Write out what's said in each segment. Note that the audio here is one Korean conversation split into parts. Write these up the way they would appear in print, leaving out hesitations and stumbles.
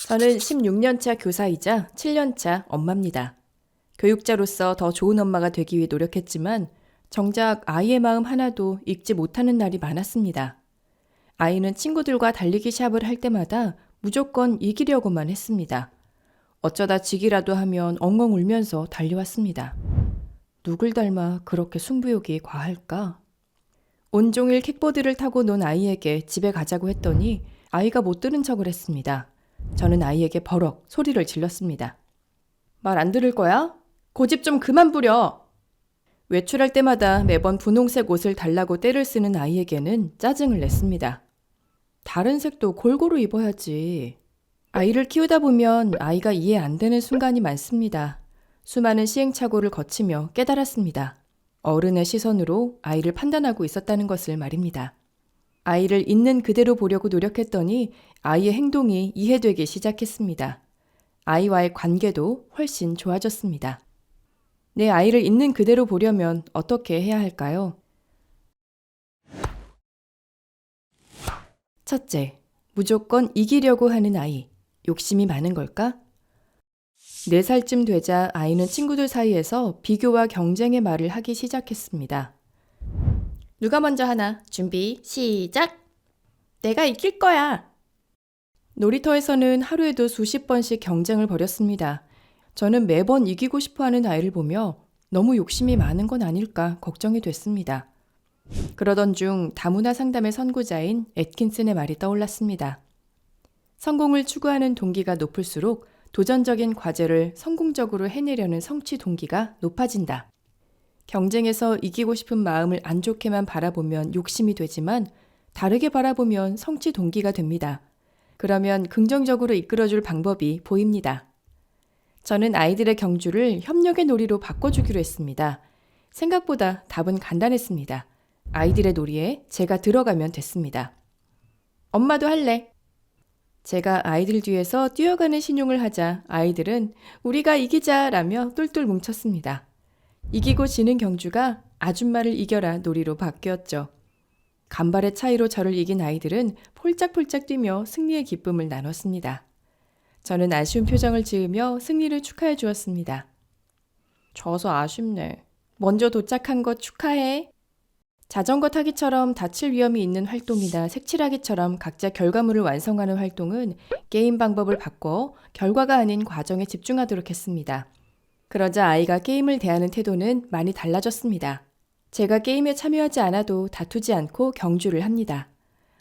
저는 16년차 교사이자 7년차 엄마입니다. 교육자로서 더 좋은 엄마가 되기 위해 노력했지만 정작 아이의 마음 하나도 읽지 못하는 날이 많았습니다. 아이는 친구들과 달리기 샵을 할 때마다 무조건 이기려고만 했습니다. 어쩌다 지기라도 하면 엉엉 울면서 달려왔습니다. 누굴 닮아 그렇게 승부욕이 과할까? 온종일 킥보드를 타고 논 아이에게 집에 가자고 했더니 아이가 못 들은 척을 했습니다. 저는 아이에게 버럭 소리를 질렀습니다. 말 안 들을 거야? 고집 좀 그만 부려! 외출할 때마다 매번 분홍색 옷을 달라고 떼를 쓰는 아이에게는 짜증을 냈습니다. 다른 색도 골고루 입어야지. 아이를 키우다 보면 아이가 이해 안 되는 순간이 많습니다. 수많은 시행착오를 거치며 깨달았습니다. 어른의 시선으로 아이를 판단하고 있었다는 것을 말입니다. 아이를 있는 그대로 보려고 노력했더니 아이의 행동이 이해되기 시작했습니다. 아이와의 관계도 훨씬 좋아졌습니다. 내 아이를 있는 그대로 보려면 어떻게 해야 할까요? 첫째, 무조건 이기려고 하는 아이. 욕심이 많은 걸까? 4살쯤 되자 아이는 친구들 사이에서 비교와 경쟁의 말을 하기 시작했습니다. 누가 먼저 하나? 준비, 시작! 내가 이길 거야! 놀이터에서는 하루에도 수십 번씩 경쟁을 벌였습니다. 저는 매번 이기고 싶어하는 아이를 보며 너무 욕심이 많은 건 아닐까 걱정이 됐습니다. 그러던 중 다문화 상담의 선구자인 애킨슨의 말이 떠올랐습니다. 성공을 추구하는 동기가 높을수록 도전적인 과제를 성공적으로 해내려는 성취 동기가 높아진다. 경쟁에서 이기고 싶은 마음을 안 좋게만 바라보면 욕심이 되지만 다르게 바라보면 성취 동기가 됩니다. 그러면 긍정적으로 이끌어줄 방법이 보입니다. 저는 아이들의 경주를 협력의 놀이로 바꿔주기로 했습니다. 생각보다 답은 간단했습니다. 아이들의 놀이에 제가 들어가면 됐습니다. 엄마도 할래. 제가 아이들 뒤에서 뛰어가는 신용을 하자 아이들은 우리가 이기자라며 똘똘 뭉쳤습니다. 이기고 지는 경주가 아줌마를 이겨라 놀이로 바뀌었죠. 간발의 차이로 저를 이긴 아이들은 폴짝폴짝 뛰며 승리의 기쁨을 나눴습니다. 저는 아쉬운 표정을 지으며 승리를 축하해 주었습니다. 져서 아쉽네. 먼저 도착한 것 축하해. 자전거 타기처럼 다칠 위험이 있는 활동이나 색칠하기처럼 각자 결과물을 완성하는 활동은 게임 방법을 바꿔 결과가 아닌 과정에 집중하도록 했습니다. 그러자 아이가 게임을 대하는 태도는 많이 달라졌습니다. 제가 게임에 참여하지 않아도 다투지 않고 경주를 합니다.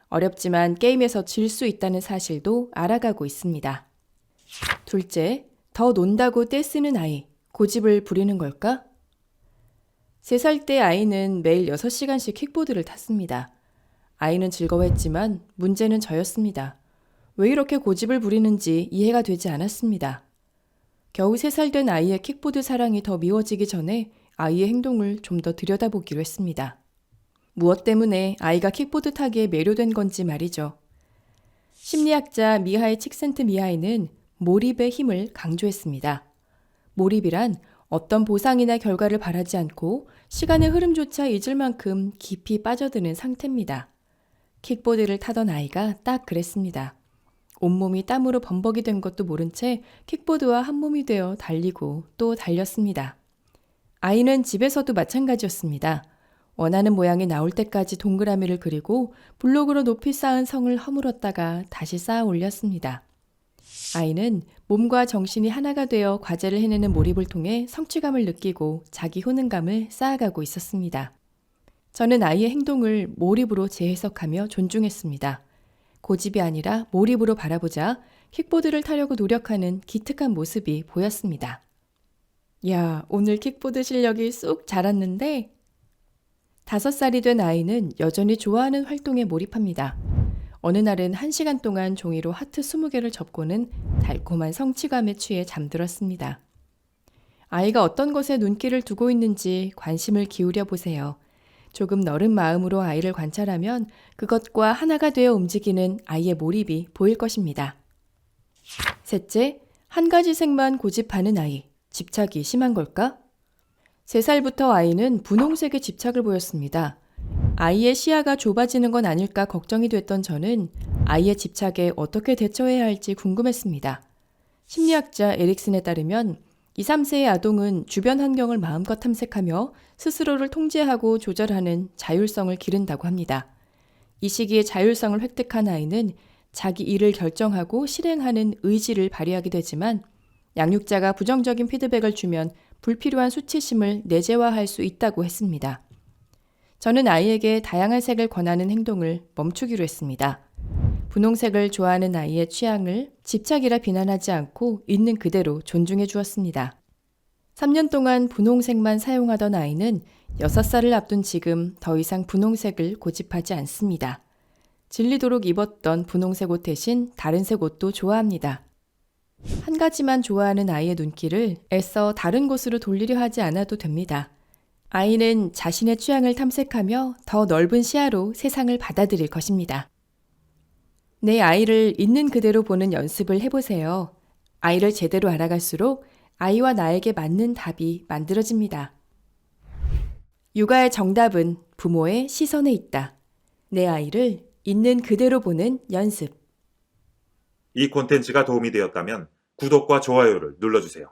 어렵지만 게임에서 질 수 있다는 사실도 알아가고 있습니다. 둘째, 더 논다고 떼쓰는 아이, 고집을 부리는 걸까? 3살 때 아이는 매일 6시간씩 킥보드를 탔습니다. 아이는 즐거워했지만 문제는 저였습니다. 왜 이렇게 고집을 부리는지 이해가 되지 않았습니다. 겨우 3살 된 아이의 킥보드 사랑이 더 미워지기 전에 아이의 행동을 좀 더 들여다보기로 했습니다. 무엇 때문에 아이가 킥보드 타기에 매료된 건지 말이죠. 심리학자 미하이 칙센트미하이는 몰입의 힘을 강조했습니다. 몰입이란 어떤 보상이나 결과를 바라지 않고 시간의 흐름조차 잊을 만큼 깊이 빠져드는 상태입니다. 킥보드를 타던 아이가 딱 그랬습니다. 온몸이 땀으로 범벅이 된 것도 모른 채 킥보드와 한몸이 되어 달리고 또 달렸습니다. 아이는 집에서도 마찬가지였습니다. 원하는 모양이 나올 때까지 동그라미를 그리고 블록으로 높이 쌓은 성을 허물었다가 다시 쌓아 올렸습니다. 아이는 몸과 정신이 하나가 되어 과제를 해내는 몰입을 통해 성취감을 느끼고 자기 효능감을 쌓아가고 있었습니다. 저는 아이의 행동을 몰입으로 재해석하며 존중했습니다. 고집이 아니라 몰입으로 바라보자 킥보드를 타려고 노력하는 기특한 모습이 보였습니다. 야, 오늘 킥보드 실력이 쑥 자랐는데? 5살이 된 아이는 여전히 좋아하는 활동에 몰입합니다. 어느 날은 1시간 동안 종이로 하트 20개를 접고는 달콤한 성취감에 취해 잠들었습니다. 아이가 어떤 것에 눈길을 두고 있는지 관심을 기울여 보세요. 조금 너른 마음으로 아이를 관찰하면 그것과 하나가 되어 움직이는 아이의 몰입이 보일 것입니다. 셋째, 한 가지 색만 고집하는 아이. 집착이 심한 걸까? 3살부터 아이는 분홍색에 집착을 보였습니다. 아이의 시야가 좁아지는 건 아닐까 걱정이 됐던 저는 아이의 집착에 어떻게 대처해야 할지 궁금했습니다. 심리학자 에릭슨에 따르면 2, 3세의 아동은 주변 환경을 마음껏 탐색하며 스스로를 통제하고 조절하는 자율성을 기른다고 합니다. 이 시기에 자율성을 획득한 아이는 자기 일을 결정하고 실행하는 의지를 발휘하게 되지만 양육자가 부정적인 피드백을 주면 불필요한 수치심을 내재화할 수 있다고 했습니다. 저는 아이에게 다양한 색을 권하는 행동을 멈추기로 했습니다. 분홍색을 좋아하는 아이의 취향을 집착이라 비난하지 않고 있는 그대로 존중해 주었습니다. 3년 동안 분홍색만 사용하던 아이는 6살을 앞둔 지금 더 이상 분홍색을 고집하지 않습니다. 질리도록 입었던 분홍색 옷 대신 다른 색 옷도 좋아합니다. 한 가지만 좋아하는 아이의 눈길을 애써 다른 곳으로 돌리려 하지 않아도 됩니다. 아이는 자신의 취향을 탐색하며 더 넓은 시야로 세상을 받아들일 것입니다. 내 아이를 있는 그대로 보는 연습을 해보세요. 아이를 제대로 알아갈수록 아이와 나에게 맞는 답이 만들어집니다. 육아의 정답은 부모의 시선에 있다. 내 아이를 있는 그대로 보는 연습. 이 콘텐츠가 도움이 되었다면 구독과 좋아요를 눌러주세요.